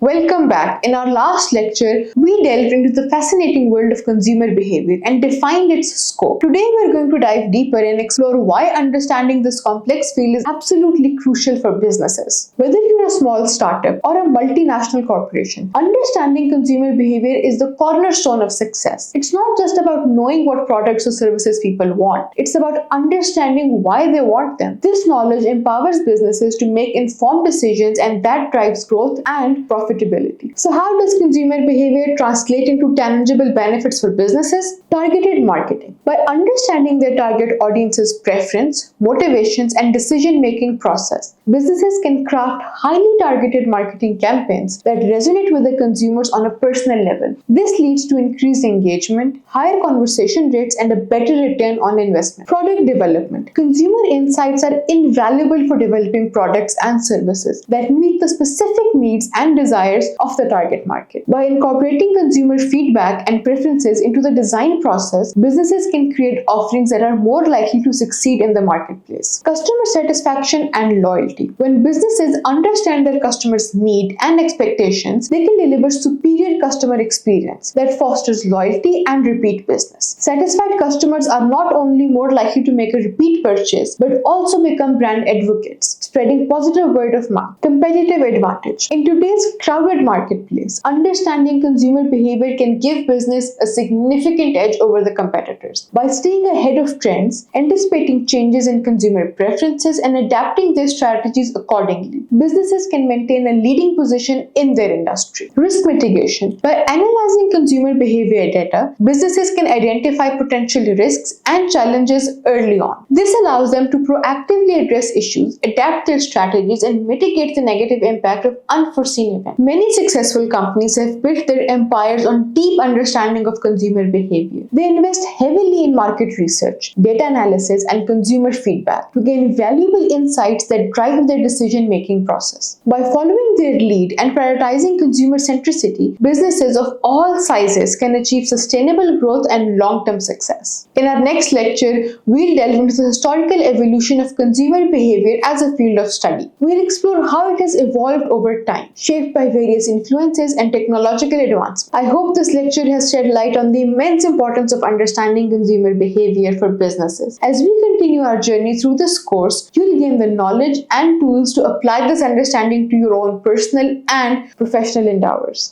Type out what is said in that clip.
Welcome back. In our last lecture, we delved into the fascinating world of consumer behavior and defined its scope. Today, we're going to dive deeper and explore why understanding this complex field is absolutely crucial for businesses. Whether you're a small startup or a multinational corporation, understanding consumer behavior is the cornerstone of success. It's not just about knowing what products or services people want, it's about understanding why they want them. This knowledge empowers businesses to make informed decisions, and that drives growth and profitability. So, how does consumer behavior translate into tangible benefits for businesses? Targeted marketing. By understanding their target audience's preference, motivations, and decision-making process, businesses can craft highly targeted marketing campaigns that resonate with the consumers on a personal level. This leads to increased engagement, higher conversation rates, and a better return on investment. Product development. Consumer insights are invaluable for developing products and services that meet the specific needs and desires of the target market. By incorporating consumer feedback and preferences into the design process, businesses can create offerings that are more likely to succeed in the marketplace. Customer satisfaction and loyalty. When businesses understand their customers' need and expectations, they can deliver superior customer experience that fosters loyalty and repeat business. Satisfied customers are not only more likely to make a repeat purchase, but also become brand advocates, spreading positive word of mouth. Competitive advantage. In today's crowded marketplace, understanding consumer behavior can give business a significant edge over the competitors. By staying ahead of trends, anticipating changes in consumer preferences, and adapting their strategies accordingly, businesses can maintain a leading position in their industry. Risk mitigation. By analyzing consumer behavior data, businesses can identify potential risks and challenges early on. This allows them to proactively address issues, adapt their strategies, and mitigate the negative impact of unforeseen events. Many successful companies have built their empires on deep understanding of consumer behavior. They invest heavily in market research, data analysis, and consumer feedback to gain valuable insights that drive their decision-making process. By following their lead and prioritizing consumer centricity, businesses of all sizes can achieve sustainable growth and long-term success. In our next lecture, we'll delve into the historical evolution of consumer behavior as a field of study. We'll explore how it has evolved over time, shaped by various influences and technological advancements. I hope this lecture has shed light on the immense importance of understanding consumer behavior for businesses. As we continue our journey through this course, you'll gain the knowledge and tools to apply this understanding to your own personal and professional endeavors.